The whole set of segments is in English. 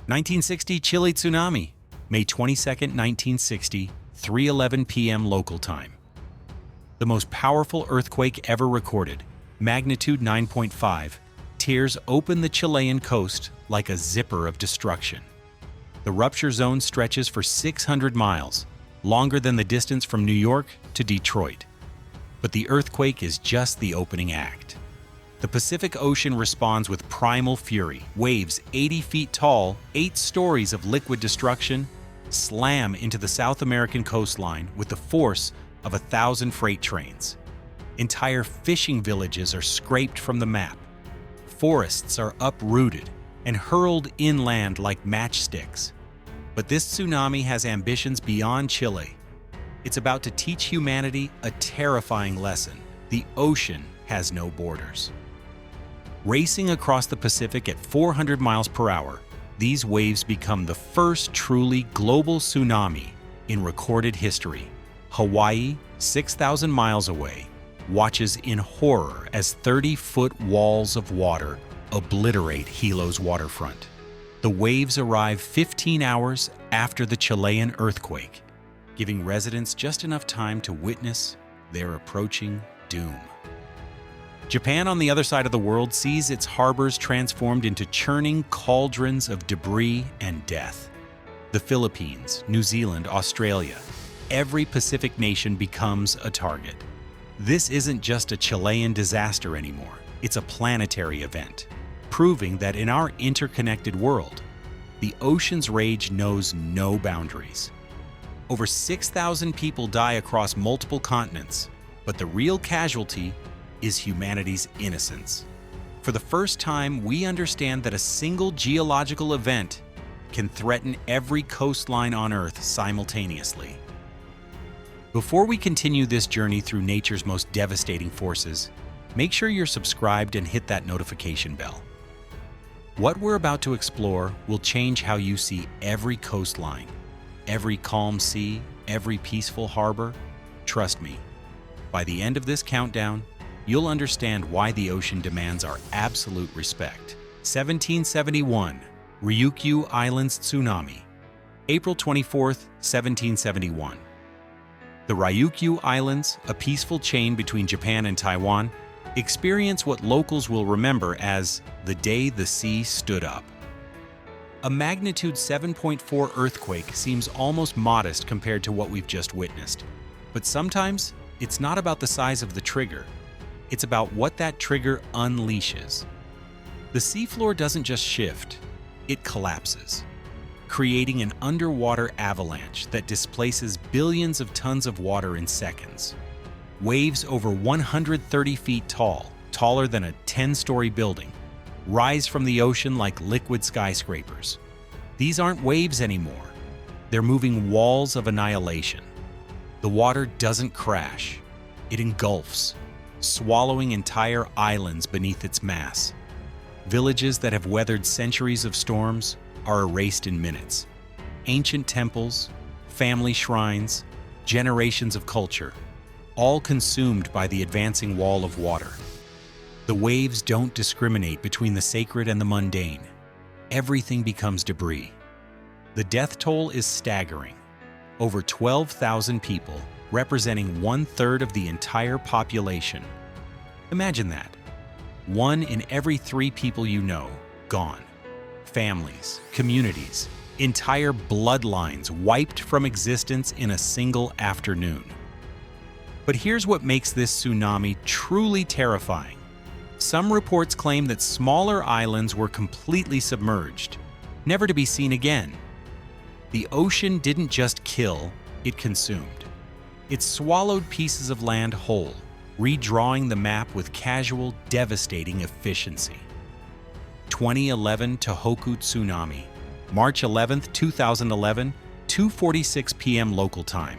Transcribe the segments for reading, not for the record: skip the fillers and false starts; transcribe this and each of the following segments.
1960 Chile tsunami, May 22, 1960, 3:11 p.m. local time. The most powerful earthquake ever recorded, magnitude 9.5, tears open the Chilean coast like a zipper of destruction. The rupture zone stretches for 600 miles, longer than the distance from New York to Detroit. But the earthquake is just the opening act. The Pacific Ocean responds with primal fury. Waves 80 feet tall, 8 stories of liquid destruction, slam into the South American coastline with the force of 1,000 freight trains. Entire fishing villages are scraped from the map. Forests are uprooted and hurled inland like matchsticks. But this tsunami has ambitions beyond Chile. It's about to teach humanity a terrifying lesson. The ocean has no borders. Racing across the Pacific at 400 miles per hour, these waves become the first truly global tsunami in recorded history. Hawaii, 6,000 miles away, watches in horror as 30-foot walls of water obliterate Hilo's waterfront. The waves arrive 15 hours after the Chilean earthquake, giving residents just enough time to witness their approaching doom. Japan, on the other side of the world, sees its harbors transformed into churning cauldrons of debris and death. The Philippines, New Zealand, Australia, every Pacific nation becomes a target. This isn't just a Chilean disaster anymore, it's a planetary event, proving that in our interconnected world, the ocean's rage knows no boundaries. Over 6,000 people die across multiple continents, but the real casualty is humanity's innocence. For the first time, we understand that a single geological event can threaten every coastline on Earth simultaneously. Before we continue this journey through nature's most devastating forces, make sure you're subscribed and hit that notification bell. What we're about to explore will change how you see every coastline, every calm sea, every peaceful harbor. Trust me, by the end of this countdown, you'll understand why the ocean demands our absolute respect. 1771, Ryukyu Islands Tsunami. April 24, 1771. The Ryukyu Islands, a peaceful chain between Japan and Taiwan, experience what locals will remember as the day the sea stood up. A magnitude 7.4 earthquake seems almost modest compared to what we've just witnessed. But sometimes, it's not about the size of the trigger. It's about what that trigger unleashes. The seafloor doesn't just shift, it collapses, creating an underwater avalanche that displaces billions of tons of water in seconds. Waves over 130 feet tall, taller than a 10-story building, rise from the ocean like liquid skyscrapers. These aren't waves anymore. They're moving walls of annihilation. The water doesn't crash. It engulfs, swallowing entire islands beneath its mass. Villages that have weathered centuries of storms are erased in minutes. Ancient temples, family shrines, generations of culture, all consumed by the advancing wall of water. The waves don't discriminate between the sacred and the mundane. Everything becomes debris. The death toll is staggering. Over 12,000 people, representing 1/3 of the entire population. Imagine that. 1 in every 3 people you know, gone. Families, communities, entire bloodlines wiped from existence in a single afternoon. But here's what makes this tsunami truly terrifying. Some reports claim that smaller islands were completely submerged, never to be seen again. The ocean didn't just kill, it consumed. It swallowed pieces of land whole, redrawing the map with casual, devastating efficiency. 2011 Tohoku Tsunami, March 11, 2011, 2:46 p.m. local time.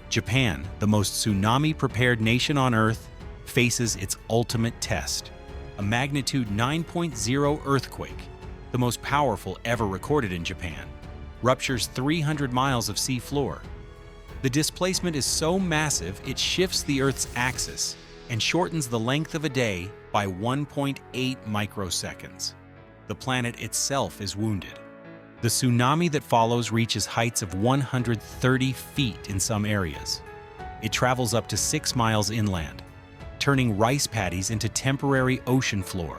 Japan, the most tsunami-prepared nation on Earth, faces its ultimate test. A magnitude 9.0 earthquake, the most powerful ever recorded in Japan, ruptures 300 miles of sea floor. The displacement is so massive it shifts the Earth's axis and shortens the length of a day by 1.8 microseconds. The planet itself is wounded. The tsunami that follows reaches heights of 130 feet in some areas. It travels up to 6 miles inland, turning rice paddies into temporary ocean floor.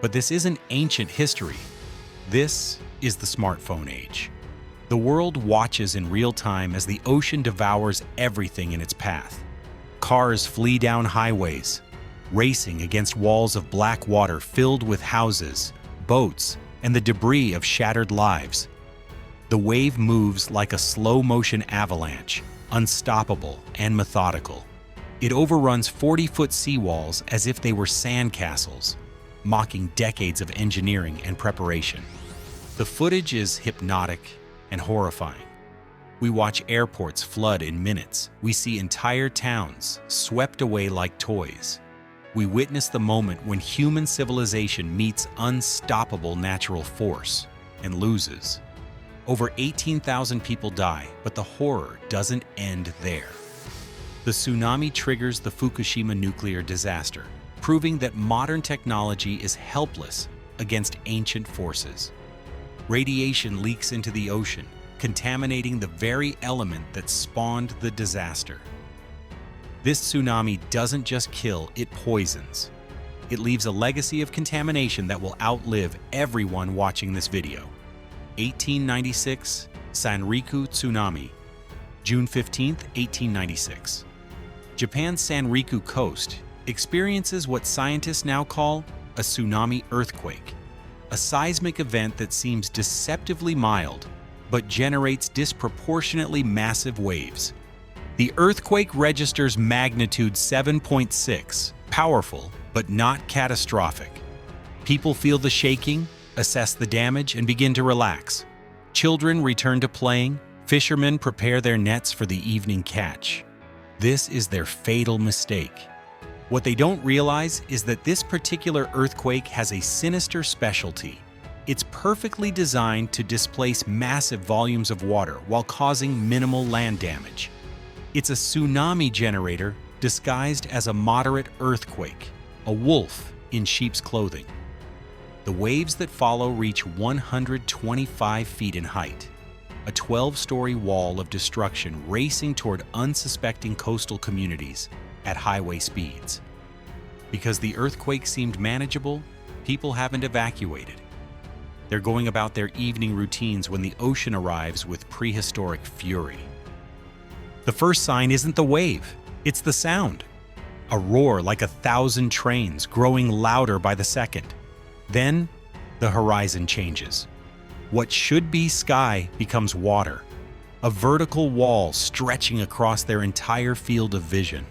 But this isn't ancient history. This is the smartphone age. The world watches in real time as the ocean devours everything in its path. Cars flee down highways, racing against walls of black water filled with houses, boats, and the debris of shattered lives. The wave moves like a slow-motion avalanche, unstoppable and methodical. It overruns 40-foot seawalls as if they were sandcastles, mocking decades of engineering and preparation. The footage is hypnotic and horrifying. We watch airports flood in minutes. We see entire towns swept away like toys. We witness the moment when human civilization meets unstoppable natural force and loses. Over 18,000 people die, but the horror doesn't end there. The tsunami triggers the Fukushima nuclear disaster, proving that modern technology is helpless against ancient forces. Radiation leaks into the ocean, contaminating the very element that spawned the disaster. This tsunami doesn't just kill, it poisons. It leaves a legacy of contamination that will outlive everyone watching this video. 1896, Sanriku Tsunami. June 15, 1896. Japan's Sanriku coast experiences what scientists now call a tsunami earthquake, a seismic event that seems deceptively mild but generates disproportionately massive waves. The earthquake registers magnitude 7.6, powerful but not catastrophic. People feel the shaking, assess the damage, and begin to relax. Children return to playing, fishermen prepare their nets for the evening catch. This is their fatal mistake. What they don't realize is that this particular earthquake has a sinister specialty. It's perfectly designed to displace massive volumes of water while causing minimal land damage. It's a tsunami generator disguised as a moderate earthquake, a wolf in sheep's clothing. The waves that follow reach 125 feet in height, a 12-story wall of destruction racing toward unsuspecting coastal communities at highway speeds. Because the earthquake seemed manageable, people haven't evacuated. They're going about their evening routines when the ocean arrives with prehistoric fury. The first sign isn't the wave, it's the sound. A roar like 1,000 trains, growing louder by the second. Then, the horizon changes. What should be sky becomes water, a vertical wall stretching across their entire field of vision.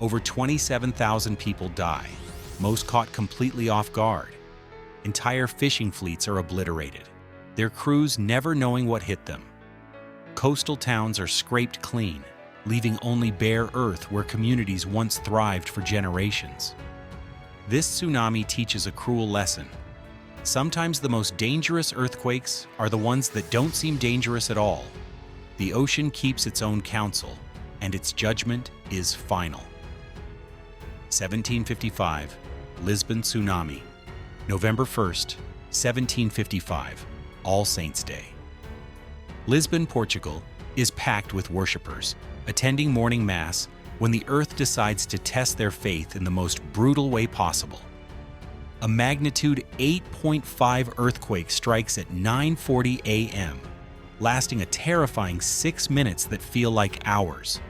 Over 27,000 people die, most caught completely off guard. Entire fishing fleets are obliterated, their crews never knowing what hit them. Coastal towns are scraped clean, leaving only bare earth where communities once thrived for generations. This tsunami teaches a cruel lesson. Sometimes the most dangerous earthquakes are the ones that don't seem dangerous at all. The ocean keeps its own counsel, and its judgment is final. 1755, Lisbon Tsunami. November 1st, 1755, All Saints' Day. Lisbon, Portugal, is packed with worshippers, attending morning mass when the earth decides to test their faith in the most brutal way possible. A magnitude 8.5 earthquake strikes at 9:40 a.m., lasting a terrifying 6 minutes that feel like hours.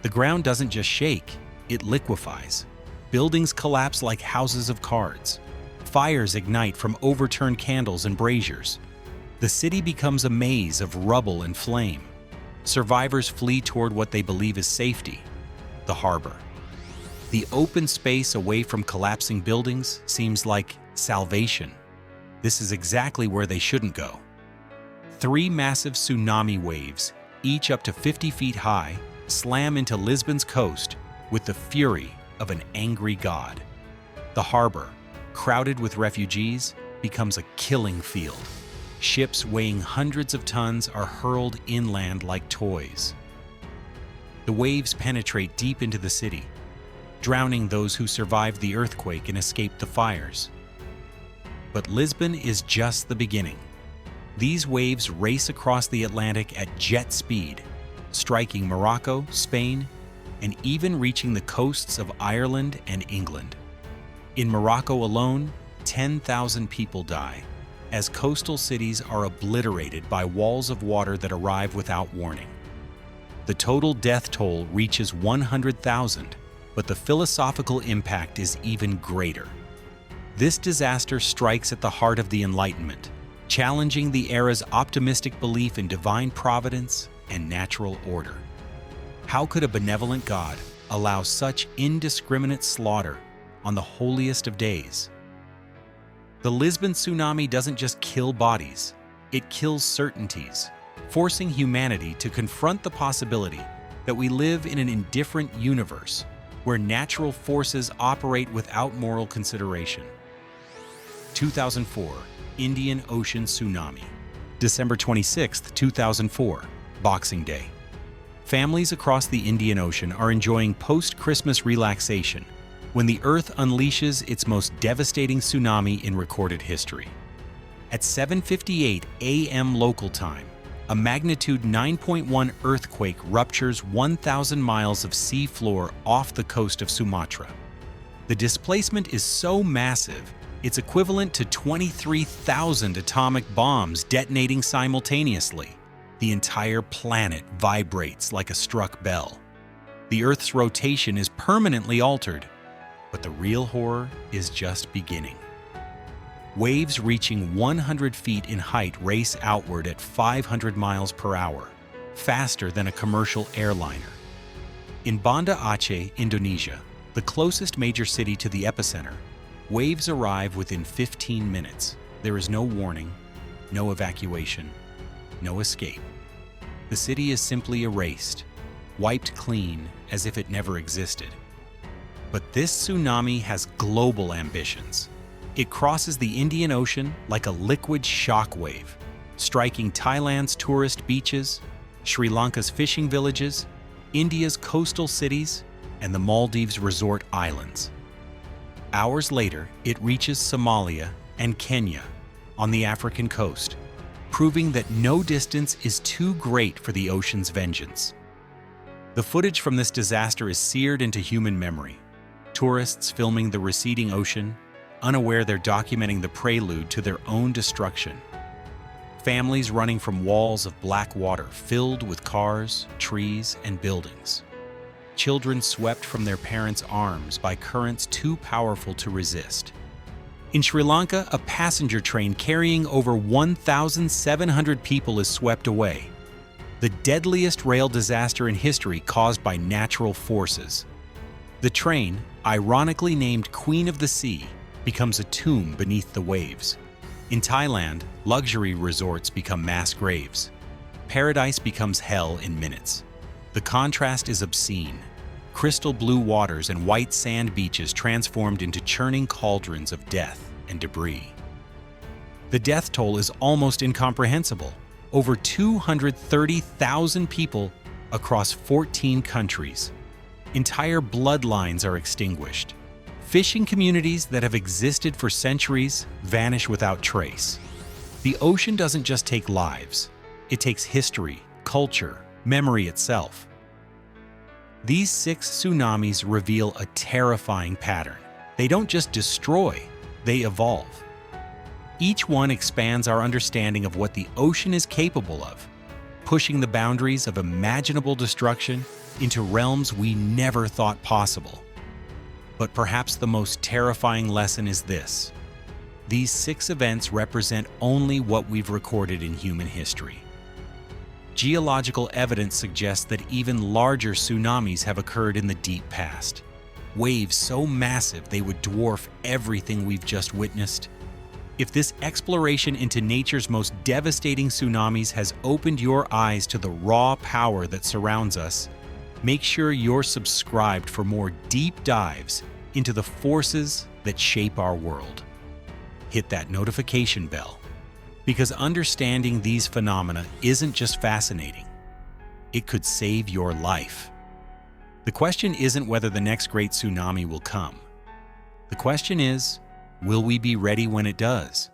The ground doesn't just shake, it liquefies. Buildings collapse like houses of cards. Fires ignite from overturned candles and braziers. The city becomes a maze of rubble and flame. Survivors flee toward what they believe is safety, the harbor. The open space away from collapsing buildings seems like salvation. This is exactly where they shouldn't go. 3 massive tsunami waves, each up to 50 feet high, slam into Lisbon's coast with the fury of an angry god. The harbor, crowded with refugees, becomes a killing field. Ships weighing hundreds of tons are hurled inland like toys. The waves penetrate deep into the city, drowning those who survived the earthquake and escaped the fires. But Lisbon is just the beginning. These waves race across the Atlantic at jet speed, striking Morocco, Spain, and even reaching the coasts of Ireland and England. In Morocco alone, 10,000 people die, as coastal cities are obliterated by walls of water that arrive without warning. The total death toll reaches 100,000, but the philosophical impact is even greater. This disaster strikes at the heart of the Enlightenment, challenging the era's optimistic belief in divine providence and natural order. How could a benevolent God allow such indiscriminate slaughter on the holiest of days? The Lisbon tsunami doesn't just kill bodies, it kills certainties, forcing humanity to confront the possibility that we live in an indifferent universe where natural forces operate without moral consideration. 2004 Indian Ocean Tsunami. December 26, 2004, Boxing Day. Families across the Indian Ocean are enjoying post-Christmas relaxation when the Earth unleashes its most devastating tsunami in recorded history. At 7:58 a.m. local time, a magnitude 9.1 earthquake ruptures 1,000 miles of sea floor off the coast of Sumatra. The displacement is so massive, it's equivalent to 23,000 atomic bombs detonating simultaneously. The entire planet vibrates like a struck bell. The Earth's rotation is permanently altered, but the real horror is just beginning. Waves reaching 100 feet in height race outward at 500 miles per hour, faster than a commercial airliner. In Banda Aceh, Indonesia, the closest major city to the epicenter, waves arrive within 15 minutes. There is no warning, no evacuation, no escape. The city is simply erased, wiped clean as if it never existed. But this tsunami has global ambitions. It crosses the Indian Ocean like a liquid shockwave, striking Thailand's tourist beaches, Sri Lanka's fishing villages, India's coastal cities, and the Maldives' resort islands. Hours later, it reaches Somalia and Kenya on the African coast, proving that no distance is too great for the ocean's vengeance. The footage from this disaster is seared into human memory. Tourists filming the receding ocean, unaware they're documenting the prelude to their own destruction. Families running from walls of black water filled with cars, trees, and buildings. Children swept from their parents' arms by currents too powerful to resist. In Sri Lanka, a passenger train carrying over 1,700 people is swept away. The deadliest rail disaster in history caused by natural forces. The train, ironically named Queen of the Sea, becomes a tomb beneath the waves. In Thailand, luxury resorts become mass graves. Paradise becomes hell in minutes. The contrast is obscene. Crystal blue waters and white sand beaches transformed into churning cauldrons of death and debris. The death toll is almost incomprehensible. Over 230,000 people across 14 countries. Entire bloodlines are extinguished. Fishing communities that have existed for centuries vanish without trace. The ocean doesn't just take lives, it takes history, culture, memory itself. These 6 tsunamis reveal a terrifying pattern. They don't just destroy, they evolve. Each one expands our understanding of what the ocean is capable of, pushing the boundaries of imaginable destruction into realms we never thought possible. But perhaps the most terrifying lesson is this: these 6 events represent only what we've recorded in human history. Geological evidence suggests that even larger tsunamis have occurred in the deep past. Waves so massive they would dwarf everything we've just witnessed. If this exploration into nature's most devastating tsunamis has opened your eyes to the raw power that surrounds us, make sure you're subscribed for more deep dives into the forces that shape our world. Hit that notification bell, because understanding these phenomena isn't just fascinating, it could save your life. The question isn't whether the next great tsunami will come. The question is, will we be ready when it does?